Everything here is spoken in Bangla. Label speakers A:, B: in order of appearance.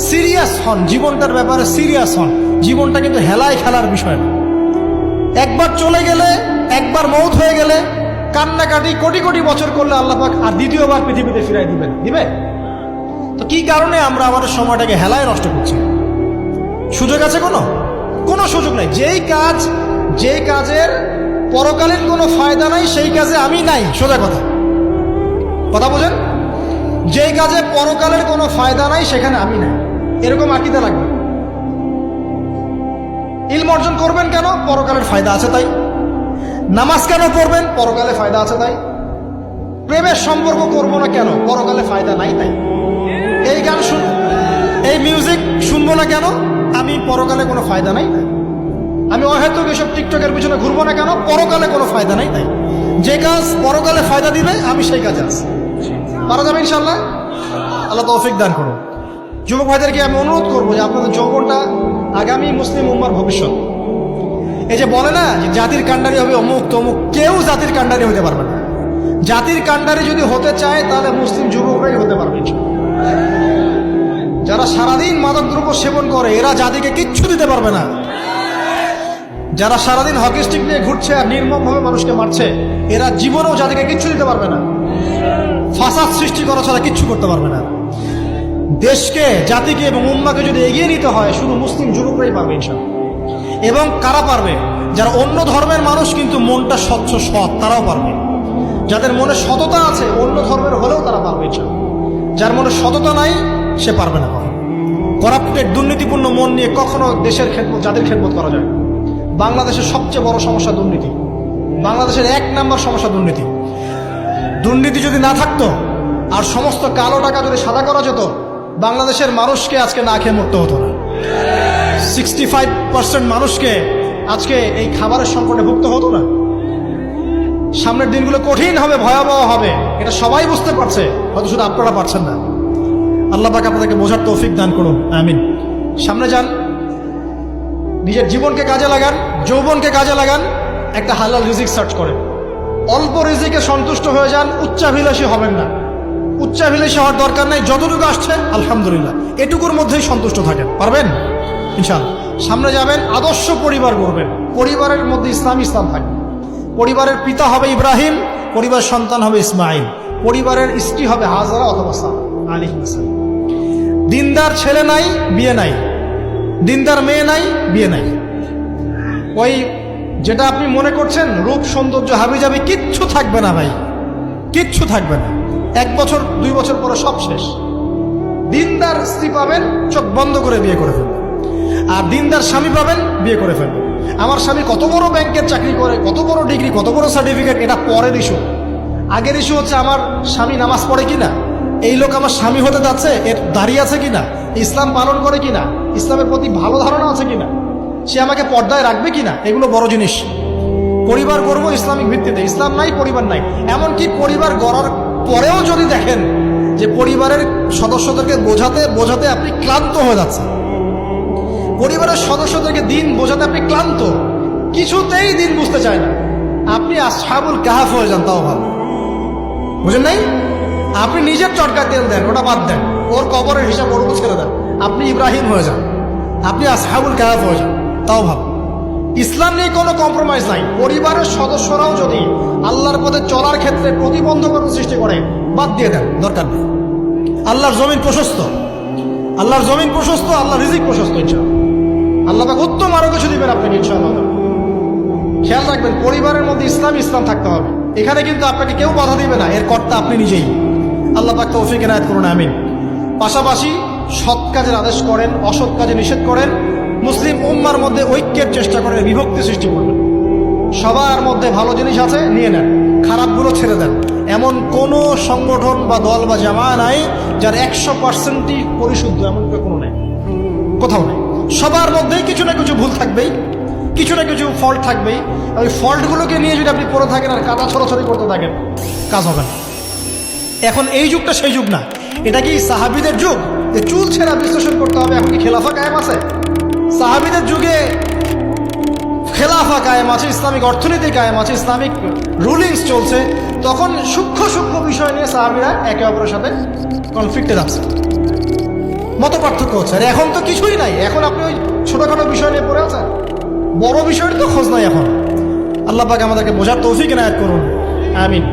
A: সিরিয়াস হন, জীবনটার ব্যাপারে সিরিয়াস হন। জীবনটা কিন্তু হেলায় খেলার বিষয় না। একবার চলে গেলে, একবার মৌত হয়ে গেলে কান্নাকাটি কোটি কোটি বছর করলে আল্লাহ পাক আর দ্বিতীয়বার পৃথিবীতে ফিরাই দিবে? তো কি কারণে আমরা আমাদের সময়টাকে হেলায় নষ্ট করছি? সুযোগ আছে? কোনো সুযোগ নাই। যেই কাজের পরকালীন কোনো ফায়দা নাই সেই কাজে আমি নাই। সোজা কথা বোঝেন? যেই কাজে পরকালের কোনো ফায়দা নাই সেখানে আমি নাই, এরকম আকীদা লাগবে। ইলম অর্জন করবেন কেন? পরকালের ফায়দা আছে তাই। নামাজ কেন পড়বেন? পরকালে ফায়দা আছে তাই। প্রেমের সম্পর্ক করবো না কেন? পরকালে ফায়দা নাই তাই। এই গান এই মিউজিক শুনবো না কেন? আমি পরকালে কোনো ফায়দা নাই তাই। আমি অহেতুক এসব টিকটকের পিছনে ঘুরবো না কেন? পরকালে কোনো ফায়দা নাই তাই। যে কাজ পরকালে ফায়দা দিবে আমি সেই কাজে আছি। পারা যাবে ইনশাল্লাহ? আল্লাহ তৌফিক দান করুন। যুবক ভাইদেরকে আমি অনুরোধ করবো যে আপনাদের যৌবনটা আগামী মুসলিম উম্মার ভবিষ্যৎ। এই যে বলে না যে জাতির কাণ্ডারি হবে অমুক তমুক, কেউ জাতির কাণ্ডারি হতে পারবে না। জাতির কাণ্ডারি যদি হতে চায় তাহলে মুসলিম যুবকরাই হতে পারবে। যারা সারাদিন মাদকদ্রব্য সেবন করে এরা জাতিকে কিচ্ছু দিতে পারবে না। যারা সারাদিন হকি স্টিক নিয়ে ঘুরছে আর নির্মমভাবে মানুষকে মারছে এরা জীবনেও জাতিকে কিচ্ছু দিতে পারবে না। ফাসাদ সৃষ্টি করা ছাড়া কিচ্ছু করতে পারবে না। দেশকে, জাতিকে এবং উম্মাকে যদি এগিয়ে নিতে হয় শুধু মুসলিম যুবকরাই পারবে ইনশাআল্লাহ। এবং কারা পারবে? যারা অন্য ধর্মের মানুষ কিন্তু মনটা স্বচ্ছ সৎ, তারাও পারবে। যাদের মনে সততা আছে অন্য ধর্মের হলেও তারা পারবে ইনশাআল্লাহ। যার মনে সততা নাই সে পারবে না। কখনো করাপ্টেড দুর্নীতিপূর্ণ মন নিয়ে কখনো দেশের খেদমত, জাতির খেদমত করা যায়। বাংলাদেশের সবচেয়ে বড় সমস্যা দুর্নীতি। বাংলাদেশের 1 নম্বর সমস্যা দুর্নীতি। দুর্নীতি যদি না থাকতো আর সমস্ত কালো টাকা যদি সাদা করা যেত বাংলাদেশের মানুষকে আজকে না খেয়ে মরতে হতো না। 65% মানুষকে আজকে এই খাবারের সংকটে ভুগতে হতো না। সামনের দিনগুলো কঠিন হবে, ভয়াবহ হবে, এটা সবাই বুঝতে পারছে, হয়তো শুধু আপনারা পারছেন না। আল্লাহ পাক আপনাদেরকে বোঝার তৌফিক দান করুন, আমিন। সামনে যান, নিজের জীবনকে কাজে লাগান, যৌবনকে কাজে লাগান, একটা হালাল রিজিক সার্চ করেন। অল্প রিজিকে সন্তুষ্ট হয়ে যান, উচ্চাভিলাষী হবেন না। উচ্চাভিলাষী হওয়ার দরকার নাই, যতটুকু আসছে আলহামদুলিল্লাহ, এটুকুর মধ্যেই সন্তুষ্ট থাকেন। পারবেন ইনশাআল্লাহ। সামনে যাবেন, আদর্শ পরিবার গড়বেন। পরিবারের মধ্যে ইসলাম থাকবে। পরিবারের পিতা হবে ইব্রাহিম, পরিবার সন্তান হবে ইসমাইল, পরিবারের স্ত্রী হবে হাজরা অথবা সারা আলাইহিস সালাম। দিনদার ছেলে নাই, বিয়ে নাই। দিনদার মেয়ে নাই, বিয়ে নাই। ওই যেটা আপনি মনে করছেন রূপ সৌন্দর্য হাবিজাবি কিচ্ছু থাকবে না ভাই, কিচ্ছু থাকবে না। 1 বছর 2 বছর পরে সব শেষ। দিনদার স্ত্রী পাবেন, চোখ বন্ধ করে বিয়ে করে ফেলবেন। আর দিনদার স্বামী পাবেন, বিয়ে করে ফেলবেন। আমার স্বামী কত বড় ব্যাংকের চাকরি করে, কত বড় ডিগ্রি, কত বড় সার্টিফিকেট, এটা পরের ইস্যু। আগের ইস্যু হচ্ছে আমার স্বামী নামাজ পড়ে কিনা, এই লোক আমার স্বামী হতে যাচ্ছে, এর দাঁড়িয়ে আছে কিনা, ইসলাম পালন করে কিনা, ইসলামের প্রতি ভালো ধারণা আছে কিনা, সে আমাকে পর্দায় রাখবে কিনা, এগুলো বড় জিনিস। পরিবার গড়বো ইসলামিক ভিত্তিতে। ইসলাম নাই, পরিবার নাই। এমনকি পরিবার গড়ার পরেও যদি দেখেন যে পরিবারের সদস্যদেরকে বোঝাতে বোঝাতে আপনি ক্লান্ত হয়ে যাচ্ছেন, পরিবারের সদস্যদেরকে দিন বোঝাতে আপনি ক্লান্ত, কিছুতেই দিন বুঝতে চায় না, আপনি আসহাবুল কাহাফ হয়ে যান, তাও ভালো। বুঝেন নাই? আপনি নিজের চটকা তেল দেন, ওটা বাদ দেন, ওর কবরের হিসাব ওর ছেড়ে দেন, আপনি ইব্রাহিম হয়ে যান, আপনি আসহাবুল কাহাফ হয়ে যান, তাও ভালো। ইসলাম নিয়ে কোনো কম্প্রোমাইজ নাই। পরিবারের সদস্যরাও যদি আল্লাহর পথে চলার ক্ষেত্রে প্রতিবন্ধকতা সৃষ্টি করে বাদ দিয়ে দেন, দরকার নেই। আল্লাহর জমিন প্রশস্ত, আল্লাহর জমিন প্রশস্ত, আল্লাহর রিজিক প্রশস্ত। ইনশাআল্লাহ আল্লাহ পাক উত্তম আরো কিছু দিবেন আপনাকে ইনশাআল্লাহ। খেয়াল রাখবেন, পরিবারের মধ্যে ইসলাম থাকতে হবে। এখানে কিন্তু আপনাকে কেউ বাধা দিবে না, এর কর্তা আপনি নিজেই। আল্লাহ পাক তৌফিক এনায়েত করুন, আমিন। পাশাপাশি সৎ কাজের আদেশ করেন, অসৎ কাজে নিষেধ করেন। মুসলিম উম্মার মধ্যে ঐক্যের চেষ্টা করেন, বিভক্তি সৃষ্টি করবেন। সবার মধ্যে ভালো জিনিস আছে, নিয়ে নেন, খারাপগুলো ছেড়ে দেন। এমন কোন সংগঠন বা দল বা জামা নাই যার 100%ই পরিশুদ্ধ, এমন কোনো নেই, কোথাও নেই। সবার মধ্যেই কিছু না কিছু ভুল থাকবেই, কিছু না কিছু ফল্ট থাকবেই। ওই ফল্টগুলোকে নিয়ে যদি আপনি পড়ে থাকেন আর কাদা ছড়াছড়ি করতে থাকেন, কাজ হবে না। এখন এই যুগটা সেই যুগ না। এটা কি সাহাবীদের যুগ যে চুল ছেঁড়া বিশ্লেষণ করতে হবে? এখন কি খেলাফা কায়েম আছে? সাহাবীদের যুগে খেলাফা কায়েম আছে, ইসলামিক অর্থনীতি কায়েম আছে, ইসলামিক রুলিংস চলছে। তখন সূক্ষ্ম বিষয় নিয়ে সাহাবীরা একে অপরের সাথে কনফ্লিক্টে যাচ্ছে। মত পার্থক্য হচ্ছে। আর এখন তো কিছুই নাই, এখন আপনি ওই ছোটখাটো বিষয় নিয়ে পড়ে আছেন, বড় বিষয়ের তো খোঁজ নাই এখন। আল্লাহ পাক আমাদেরকে বোঝার তৌফিক এনায়েত করুন, আমিন।